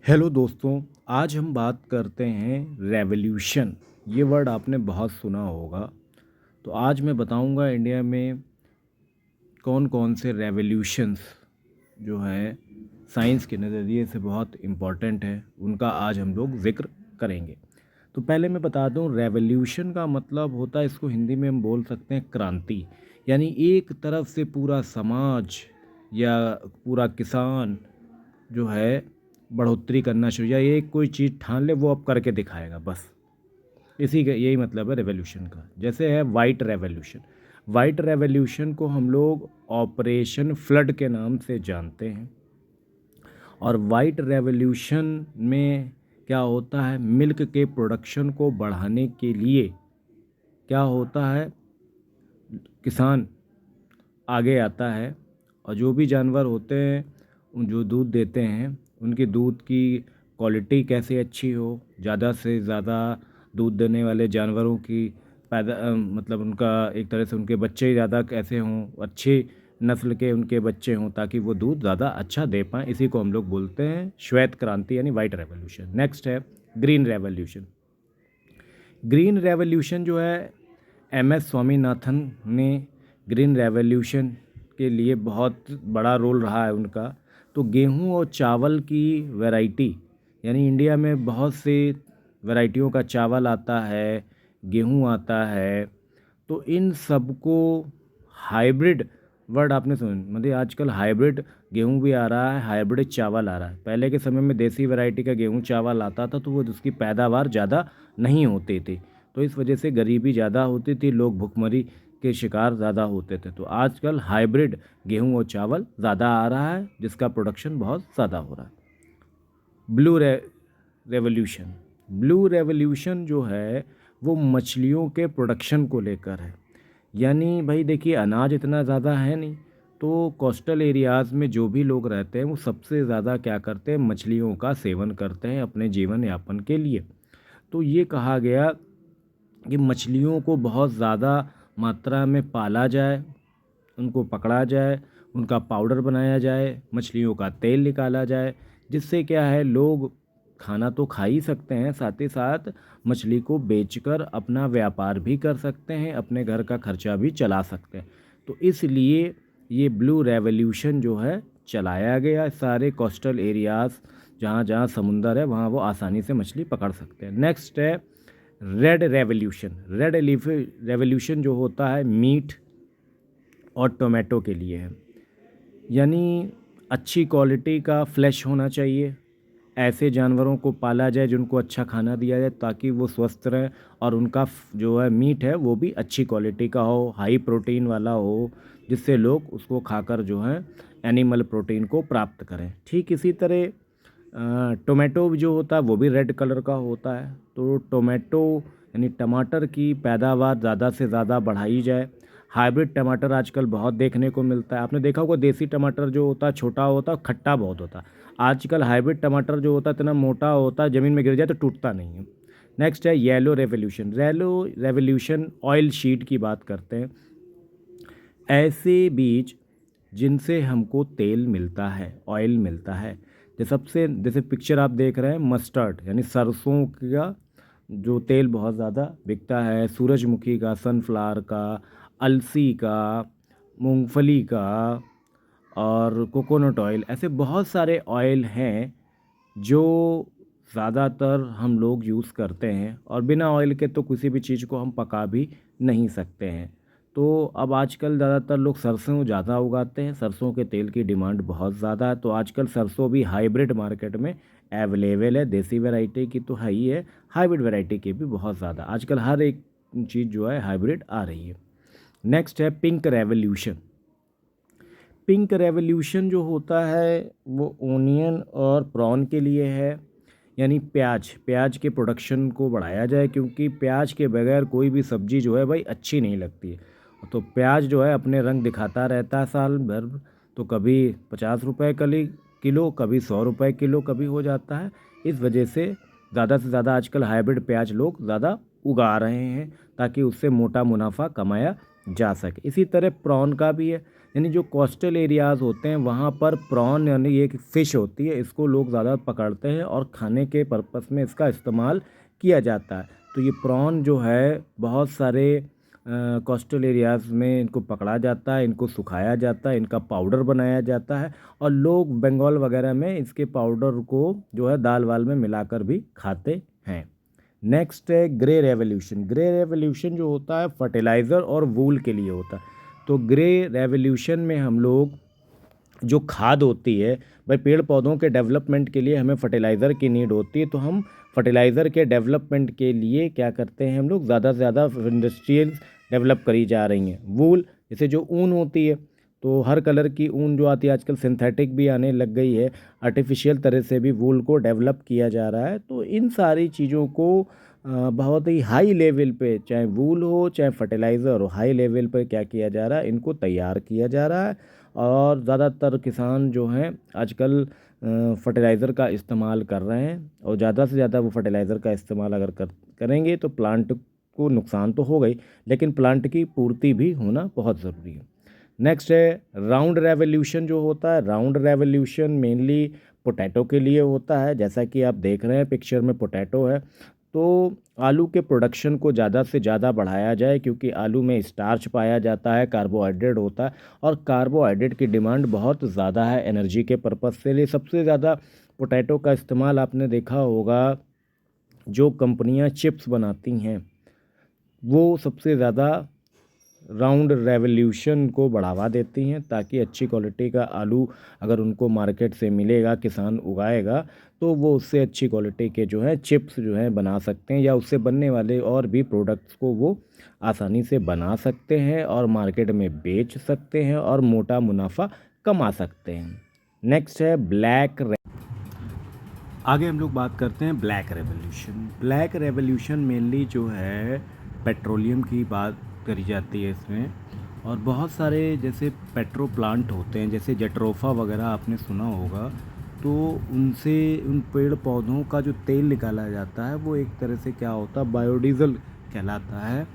Hello दोस्तों, आज हम बात करते हैं रेवोल्यूशन। ये वर्ड आपने बहुत सुना होगा। तो आज मैं बताऊंगा इंडिया में कौन कौन से रेवोल्यूशंस जो हैं साइंस के नज़रिए से बहुत इम्पॉर्टेंट है, उनका आज हम लोग ज़िक्र करेंगे। तो पहले मैं बता दूं, रेवोल्यूशन का मतलब होता है, इसको हिंदी में हम बोल सकते हैं क्रांति। यानी एक तरफ से पूरा समाज या पूरा किसान जो है बढ़ोतरी करना शुरू, या एक कोई चीज़ ठान ले वो अब करके दिखाएगा, बस इसी का यही मतलब है रेवोल्यूशन का। जैसे है वाइट रेवोल्यूशन। वाइट रेवोल्यूशन को हम लोग ऑपरेशन फ्लड के नाम से जानते हैं। और वाइट रेवोल्यूशन में क्या होता है, मिल्क के प्रोडक्शन को बढ़ाने के लिए क्या होता है, किसान आगे आता है और जो भी जानवर होते हैं जो दूध देते हैं, उनके दूध की क्वालिटी कैसे अच्छी हो, ज़्यादा से ज़्यादा दूध देने वाले जानवरों की मतलब उनका एक तरह से उनके बच्चे ज़्यादा कैसे हों, अच्छी नस्ल के उनके बच्चे हों, ताकि वो दूध ज़्यादा अच्छा दे पाएँ। इसी को हम लोग बोलते हैं श्वेत क्रांति यानी वाइट रेवोल्यूशन। नेक्स्ट है ग्रीन रेवोल्यूशन। ग्रीन रेवोल्यूशन जो है, एम.एस. स्वामीनाथन ने ग्रीन रेवोल्यूशन के लिए बहुत बड़ा रोल रहा है उनका। तो गेहूं और चावल की वैरायटी, यानी इंडिया में बहुत से वैरायटियों का चावल आता है, गेहूं आता है, तो इन सबको हाइब्रिड वर्ड आपने सुन, मतलब आजकल हाइब्रिड गेहूं भी आ रहा है, हाइब्रिड चावल आ रहा है। पहले के समय में देसी वैरायटी का गेहूं चावल आता था तो वो उसकी पैदावार ज़्यादा नहीं होती थी, तो इस वजह से गरीबी ज़्यादा होती थी, लोग भुखमरी के शिकार ज़्यादा होते थे। तो आजकल हाइब्रिड गेहूं और चावल ज़्यादा आ रहा है, जिसका प्रोडक्शन बहुत ज़्यादा हो रहा है। Blue revolution. ब्लू रेवोल्यूशन जो है वो मछलियों के प्रोडक्शन को लेकर है। यानी भाई देखिए, अनाज इतना ज़्यादा है नहीं, तो कोस्टल एरियाज़ में जो भी लोग रहते हैं वो सबसे ज़्यादा क्या करते हैं, मछलियों का सेवन करते हैं अपने जीवन यापन के लिए। तो ये कहा गया कि मछलियों को बहुत ज़्यादा मात्रा में पाला जाए, उनको पकड़ा जाए, उनका पाउडर बनाया जाए, मछलियों का तेल निकाला जाए, जिससे क्या है, लोग खाना तो खा ही सकते हैं, साथ ही साथ मछली को बेचकर अपना व्यापार भी कर सकते हैं, अपने घर का खर्चा भी चला सकते हैं। तो इसलिए ये ब्लू रेवोल्यूशन जो है चलाया गया। सारे कोस्टल एरियाज़ जहाँ जहाँ समुंदर है वहाँ वो आसानी से मछली पकड़ सकते हैं। नेक्स्ट है रेड रेवोल्यूशन। रेड रेवोल्यूशन जो होता है मीट और टोमेटो के लिए है। यानी अच्छी क्वालिटी का फ्लैश होना चाहिए, ऐसे जानवरों को पाला जाए जिनको अच्छा खाना दिया जाए ताकि वो स्वस्थ रहें, और उनका जो है मीट है वो भी अच्छी क्वालिटी का हो, हाई प्रोटीन वाला हो, जिससे लोग उसको खाकर जो है एनिमल प्रोटीन को प्राप्त करें। ठीक इसी तरह टोमेटो जो होता है वो भी रेड कलर का होता है। तो टोमेटो यानी टमाटर की पैदावार ज़्यादा से ज़्यादा बढ़ाई जाए। हाइब्रिड टमाटर आजकल बहुत देखने को मिलता है। आपने देखा होगा देसी टमाटर जो होता है छोटा होता है, खट्टा बहुत होता है। आजकल हाइब्रिड टमाटर जो होता है इतना मोटा होता है, ज़मीन में गिर जाए तो टूटता नहीं है। नेक्स्ट है yellow revolution. Yellow revolution oil sheet की बात करते हैं। ऐसे बीज जिनसे हमको तेल मिलता है, ऑयल मिलता है। जैसे पिक्चर आप देख रहे हैं, मस्टर्ड यानी सरसों का जो तेल बहुत ज़्यादा बिकता है, सूरजमुखी का, सनफ्लावर का, अलसी का, मूंगफली का, और कोकोनट ऑयल। ऐसे बहुत सारे ऑयल हैं जो ज़्यादातर हम लोग यूज़ करते हैं, और बिना ऑयल के तो किसी भी चीज़ को हम पका भी नहीं सकते हैं। तो अब आजकल ज़्यादातर लोग सरसों ज़्यादा उगाते हैं, सरसों के तेल की डिमांड बहुत ज़्यादा है। तो आजकल सरसों भी हाइब्रिड मार्केट में अवेलेबल है। देसी वैरायटी की तो है ही है, हाइब्रिड वैरायटी की भी बहुत ज़्यादा। आजकल हर एक चीज़ जो है हाइब्रिड आ रही है। नेक्स्ट है पिंक रेवोल्यूशन। पिंक रेवोल्यूशन जो होता है वो ओनियन और प्रॉन के लिए है। यानी प्याज के प्रोडक्शन को बढ़ाया जाए, क्योंकि प्याज के बगैर कोई भी सब्ज़ी जो है भाई अच्छी नहीं लगती है। तो प्याज जो है अपने रंग दिखाता रहता है साल भर। तो कभी 50 रुपये किलो, कभी 100 रुपये किलो कभी हो जाता है। इस वजह से ज़्यादा से ज़्यादा आजकल हाइब्रिड प्याज लोग ज़्यादा उगा रहे हैं, ताकि उससे मोटा मुनाफा कमाया जा सके। इसी तरह प्रॉन का भी है। यानी जो कोस्टल एरियाज़ होते हैं वहाँ पर प्रॉन यानी ये एक फ़िश होती है, इसको लोग ज़्यादा पकड़ते हैं और खाने के पर्पस में इसका इस्तेमाल किया जाता है। तो ये प्रॉन जो है बहुत सारे कोस्टल एरियाज़ में इनको पकड़ा जाता है, इनको सुखाया जाता है, इनका पाउडर बनाया जाता है और लोग बंगाल वगैरह में इसके पाउडर को जो है दाल वाल में मिलाकर भी खाते हैं। नेक्स्ट है ग्रे रेवोल्यूशन। ग्रे रेवोल्यूशन जो होता है फर्टिलाइज़र और वूल के लिए होता है। तो ग्रे रेवोल्यूशन में हम लोग जो खाद होती है, भाई पेड़ पौधों के डेवलपमेंट के लिए हमें फर्टिलाइज़र की नीड होती है, तो हम फर्टिलाइज़र के डेवलपमेंट के लिए क्या करते हैं, हम लोग ज़्यादा से ज़्यादा इंडस्ट्रीज डेवलप करी जा रही हैं। वूल जैसे जो ऊन होती है, तो हर कलर की ऊन जो आती है आजकल सिंथेटिक भी आने लग गई है, आर्टिफिशियल तरह से भी वूल को डेवलप किया जा रहा है। तो इन सारी चीज़ों को बहुत ही हाई लेवल पे, चाहे वूल हो चाहे फर्टिलाइज़र हो, हाई लेवल पे क्या किया जा रहा है, इनको तैयार किया जा रहा है। और ज़्यादातर किसान जो हैं आजकल फर्टिलाइज़र का इस्तेमाल कर रहे हैं और ज़्यादा से ज़्यादा वो फर्टिलाइज़र का इस्तेमाल अगर करेंगे तो प्लांट को नुकसान तो हो गई, लेकिन प्लांट की पूर्ति भी होना बहुत ज़रूरी है। नेक्स्ट है राउंड रेवोल्यूशन जो होता है। राउंड रेवोल्यूशन मेनली पोटैटो के लिए होता है। जैसा कि आप देख रहे हैं पिक्चर में पोटैटो है, तो आलू के प्रोडक्शन को ज़्यादा से ज़्यादा बढ़ाया जाए, क्योंकि आलू में स्टार्च पाया जाता है, कार्बोहाइड्रेट होता है और कार्बोहाइड्रेट की डिमांड बहुत ज़्यादा है एनर्जी के पर्पज़ से। लिए सबसे ज़्यादा पोटैटो का इस्तेमाल आपने देखा होगा, जो कंपनियां चिप्स बनाती हैं वो सबसे ज़्यादा राउंड रेवोल्यूशन को बढ़ावा देती हैं, ताकि अच्छी क्वालिटी का आलू अगर उनको मार्केट से मिलेगा, किसान उगाएगा, तो वो उससे अच्छी क्वालिटी के जो है चिप्स जो है बना सकते हैं, या उससे बनने वाले और भी प्रोडक्ट्स को वो आसानी से बना सकते हैं और मार्केट में बेच सकते हैं और मोटा मुनाफा कमा सकते हैं। नेक्स्ट है ब्लैक। आगे हम लोग बात करते हैं black revolution. Black revolution mainly जो है पेट्रोलियम की बात करी जाती है इसमें, और बहुत सारे जैसे पेट्रो प्लांट होते हैं, जैसे जट्रोफा वगैरह आपने सुना होगा, तो उनसे उन पेड़ पौधों का जो तेल निकाला जाता है वो एक तरह से क्या होता है, बायोडीज़ल कहलाता है।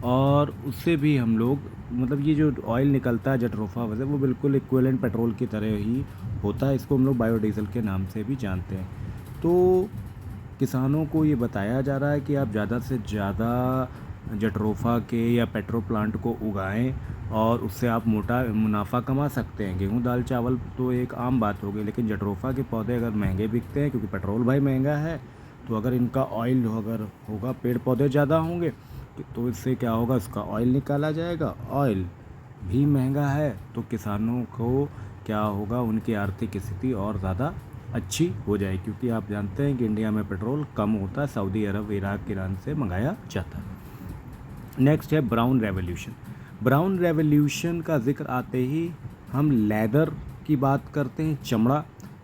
और उससे भी हम लोग मतलब ये जो ऑयल निकलता है जट्रोफा वगैरह, वो बिल्कुल इक्विवेलेंट पेट्रोल की तरह ही होता है। इसको हम लोग बायोडीज़ल के नाम से भी जानते हैं। तो किसानों को ये बताया जा रहा है कि आप ज़्यादा से ज़्यादा जट्रोफा के या पेट्रो प्लांट को उगाएं और उससे आप मोटा मुनाफा कमा सकते हैं। गेहूँ दाल चावल तो एक आम बात हो गई, लेकिन जट्रोफा के पौधे अगर महंगे बिकते हैं, क्योंकि पेट्रोल भाई महंगा है, तो अगर इनका ऑयल अगर होगा, पेड़ पौधे ज़्यादा होंगे तो इससे क्या होगा, इसका ऑयल निकाला जाएगा। ऑयल भी महंगा है तो किसानों को क्या होगा, उनकी आर्थिक स्थिति और ज़्यादा अच्छी हो जाए, क्योंकि आप जानते हैं कि इंडिया में पेट्रोल कम होता है, सऊदी अरब इराक ईरान से मंगाया जाता है। नेक्स्ट है ब्राउन रेवोल्यूशन। ब्राउन रेवोल्यूशन का जिक्र आते ही हम लेदर की बात करते हैं। चमड़ा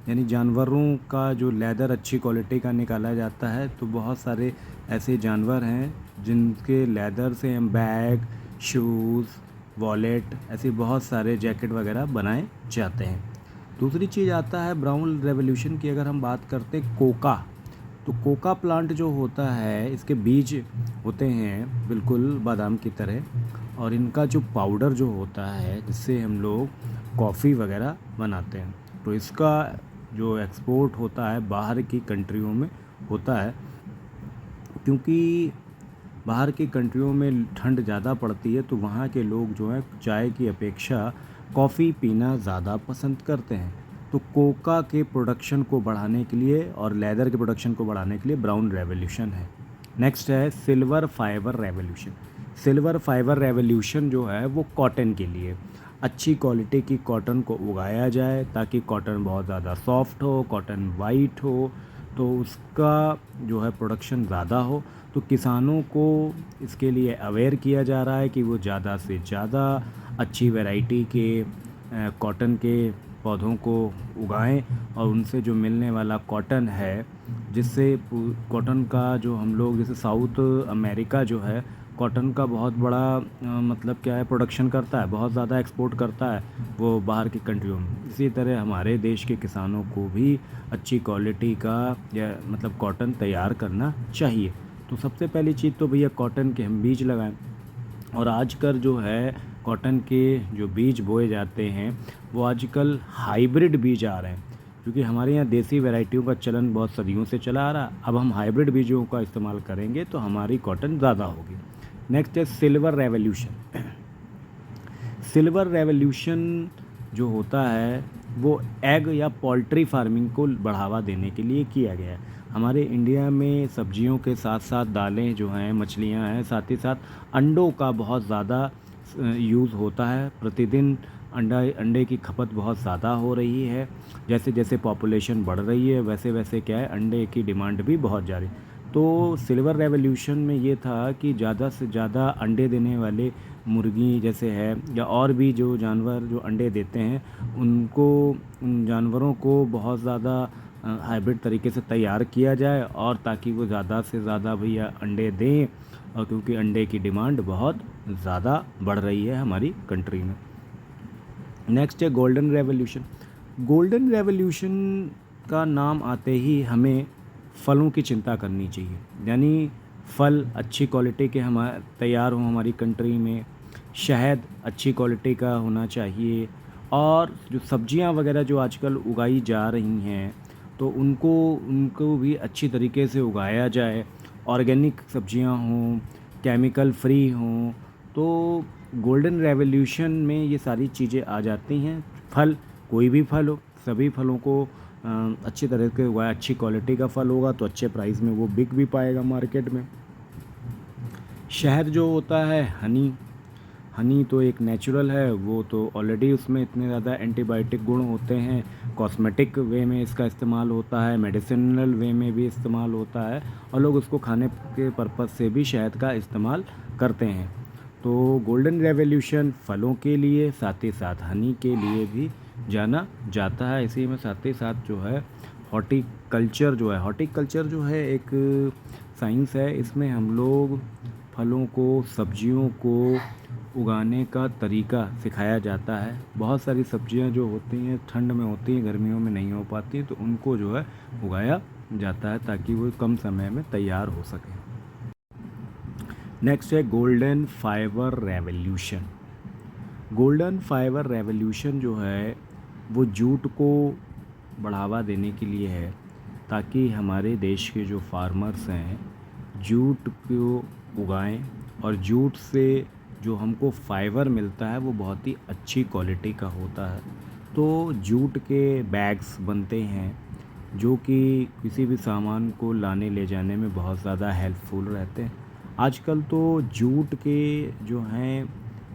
यानी जानवरों का जो लेदर अच्छी क्वालिटी का निकाला जाता है, तो बहुत सारे ऐसे जानवर हैं जिनके लेदर से हम बैग, शूज़, वॉलेट, ऐसे बहुत सारे जैकेट वगैरह बनाए जाते हैं। दूसरी चीज़ आता है ब्राउन रेवोल्यूशन की, अगर हम बात करते हैं कोका, तो कोका प्लांट जो होता है, इसके बीज होते हैं बिल्कुल बादाम की तरह, और इनका जो पाउडर जो होता है जिससे हम लोग कॉफ़ी वगैरह बनाते हैं, तो इसका जो एक्सपोर्ट होता है बाहर की कंट्रियों में होता है, क्योंकि बाहर की कंट्रियों में ठंड ज़्यादा पड़ती है, तो वहाँ के लोग जो है चाय की अपेक्षा कॉफ़ी पीना ज़्यादा पसंद करते हैं। तो कोका के प्रोडक्शन को बढ़ाने के लिए और लेदर के प्रोडक्शन को बढ़ाने के लिए ब्राउन रेवोल्यूशन है। नेक्स्ट है silver fibre revolution. Silver fibre revolution जो है वो कॉटन के लिए, अच्छी क्वालिटी की कॉटन को उगाया जाए ताकि कॉटन बहुत ज़्यादा सॉफ्ट हो, कॉटन वाइट हो, तो उसका जो है प्रोडक्शन ज़्यादा हो। तो किसानों को इसके लिए अवेयर किया जा रहा है कि वो ज़्यादा से ज़्यादा अच्छी वैरायटी के कॉटन के पौधों को उगाएं, और उनसे जो मिलने वाला कॉटन है, जिससे कॉटन का जो हम लोग जैसे साउथ अमेरिका जो है कॉटन का बहुत बड़ा मतलब क्या है, प्रोडक्शन करता है, बहुत ज़्यादा एक्सपोर्ट करता है वो बाहर की कंट्रियों में। इसी तरह हमारे देश के किसानों को भी अच्छी क्वालिटी का या मतलब कॉटन तैयार करना चाहिए। तो सबसे पहली चीज़ तो भैया कॉटन के हम बीज लगाएं, और आजकल जो है कॉटन के जो बीज बोए जाते हैं वो आजकल हाइब्रिड बीज आ रहे हैं, क्योंकि हमारे यहाँ देसी वैरायटियों का चलन बहुत सदियों से चला आ रहा। अब हम हाइब्रिड बीजों का इस्तेमाल करेंगे तो हमारी कॉटन ज़्यादा होगी। नेक्स्ट है सिल्वर रेवोल्यूशन। सिल्वर रेवोल्यूशन जो होता है वो एग या पोल्ट्री फार्मिंग को बढ़ावा देने के लिए किया गया है। हमारे इंडिया में सब्जियों के साथ साथ दालें जो हैं, मछलियां हैं, साथ ही साथ अंडों का बहुत ज़्यादा यूज़ होता है। प्रतिदिन अंडे की खपत बहुत ज़्यादा हो रही है। जैसे जैसे पॉपुलेशन बढ़ रही है वैसे वैसे क्या है, अंडे की डिमांड भी बहुत जा रही है। तो सिल्वर रेवोल्यूशन में ये था कि ज़्यादा से ज़्यादा अंडे देने वाले मुर्गी जैसे है या और भी जो जानवर जो अंडे देते हैं उन जानवरों को बहुत ज़्यादा हाइब्रिड तरीके से तैयार किया जाए, और ताकि वो ज़्यादा से ज़्यादा भैया अंडे दें, और क्योंकि अंडे की डिमांड बहुत ज़्यादा बढ़ रही है हमारी कंट्री में। नेक्स्ट है गोल्डन रेवोल्यूशन। गोल्डन रेवोल्यूशन का नाम आते ही हमें फलों की चिंता करनी चाहिए, यानी फल अच्छी क्वालिटी के हमारे तैयार हों हमारी कंट्री में, शहद अच्छी क्वालिटी का होना चाहिए, और जो सब्जियां वगैरह जो आजकल उगाई जा रही हैं तो उनको भी अच्छी तरीके से उगाया जाए, ऑर्गेनिक सब्जियां हों, केमिकल फ्री हों। तो गोल्डन रेवोल्यूशन में ये सारी चीज़ें आ जाती हैं। फल, कोई भी फल हो, सभी फलों को अच्छी तरह के उगाया, अच्छी क्वालिटी का फल होगा तो अच्छे प्राइस में वो बिक भी पाएगा मार्केट में। शहद जो होता है, हनी तो एक नेचुरल है, वो तो ऑलरेडी उसमें इतने ज़्यादा एंटीबायोटिक गुण होते हैं। कॉस्मेटिक वे में इसका इस्तेमाल होता है, मेडिसिनल वे में भी इस्तेमाल होता है, और लोग उसको खाने के पर्पज़ से भी शहद का इस्तेमाल करते हैं। तो गोल्डन रेवोल्यूशन फलों के लिए, साथ ही साथ हनी के लिए भी जाना जाता है। इसी में साथ ही साथ जो है हॉर्टिकल्चर जो है एक साइंस है। इसमें हम लोग फलों को, सब्जियों को उगाने का तरीका सिखाया जाता है। बहुत सारी सब्जियां जो होती हैं ठंड में होती हैं, गर्मियों में नहीं हो पाती, तो उनको जो है उगाया जाता है ताकि वो कम समय में तैयार हो सके। नेक्स्ट है golden fibre revolution. Golden fibre revolution जो है वो जूट को बढ़ावा देने के लिए है, ताकि हमारे देश के जो फार्मर्स हैं जूट को उगाएं, और जूट से जो हमको फाइबर मिलता है वो बहुत ही अच्छी क्वालिटी का होता है। तो जूट के बैग्स बनते हैं जो कि किसी भी सामान को लाने ले जाने में बहुत ज़्यादा हेल्पफुल रहते हैं। आजकल तो जूट के जो हैं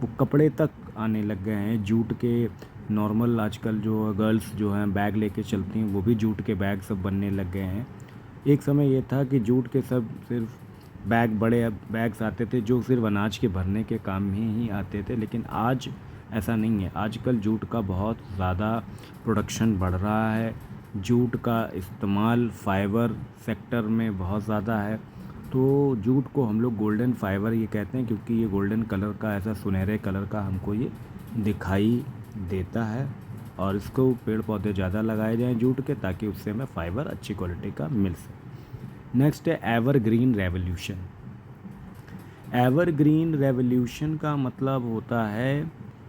वो कपड़े तक आने लग गए हैं। जूट के नॉर्मल आजकल जो गर्ल्स जो हैं बैग लेके चलती हैं वो भी जूट के बैग सब बनने लग गए हैं। एक समय ये था कि जूट के सब सिर्फ बड़े बैग्स आते थे जो सिर्फ अनाज के भरने के काम में ही आते थे, लेकिन आज ऐसा नहीं है। आजकल जूट का बहुत ज़्यादा प्रोडक्शन बढ़ रहा है। जूट का इस्तेमाल फाइबर सेक्टर में बहुत ज़्यादा है। तो जूट को हम लोग गोल्डन फाइबर ये कहते हैं, क्योंकि ये गोल्डन कलर का, ऐसा सुनहरे कलर का हमको ये दिखाई देता है, और इसको पेड़ पौधे ज़्यादा लगाए जाएं जूट के, ताकि उससे हमें फ़ाइबर अच्छी क्वालिटी का मिल सके। नेक्स्ट है एवरग्रीन रेवोल्यूशन। एवरग्रीन रेवोल्यूशन का मतलब होता है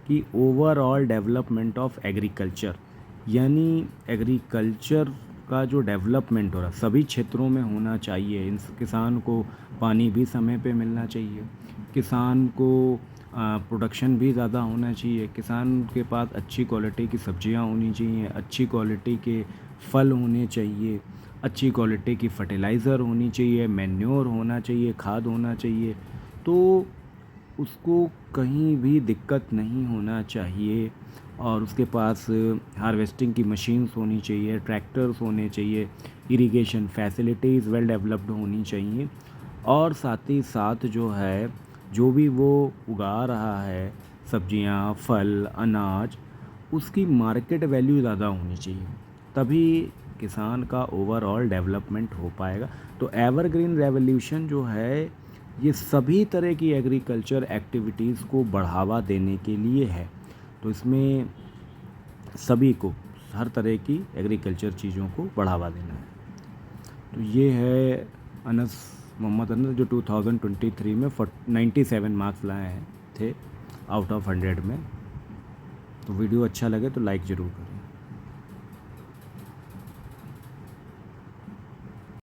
कि ओवरऑल डेवलपमेंट ऑफ एग्रीकल्चर, यानी एग्रीकल्चर का जो डेवलपमेंट हो रहा है सभी क्षेत्रों में होना चाहिए। किसान को पानी भी समय पे मिलना चाहिए, किसान को प्रोडक्शन भी ज़्यादा होना चाहिए, किसान के पास अच्छी क्वालिटी की सब्जियां होनी चाहिए, अच्छी क्वालिटी के फल होने चाहिए, अच्छी क्वालिटी की फर्टिलाइज़र होनी चाहिए, मैन्योर होना चाहिए, खाद होना चाहिए। तो उसको कहीं भी दिक्कत नहीं होना चाहिए, और उसके पास हार्वेस्टिंग की मशीन्स होनी चाहिए, ट्रैक्टर्स होने चाहिए, इरिगेशन फैसिलिटीज़ वेल डेवलप्ड होनी चाहिए, और साथ ही साथ जो है जो भी वो उगा रहा है सब्जियां, फल, अनाज, उसकी मार्केट वैल्यू ज़्यादा होनी चाहिए, तभी किसान का ओवरऑल डेवलपमेंट हो पाएगा। तो एवरग्रीन रेवोल्यूशन जो है ये सभी तरह की एग्रीकल्चर एक्टिविटीज़ को बढ़ावा देने के लिए है। तो इसमें सभी को हर तरह की एग्रीकल्चर चीज़ों को बढ़ावा देना है। तो ये है मोहम्मद अनस जो 2023 में 97 मार्क्स लाए हैं थे, आउट ऑफ 100 में। तो वीडियो अच्छा लगे तो लाइक ज़रूर करें।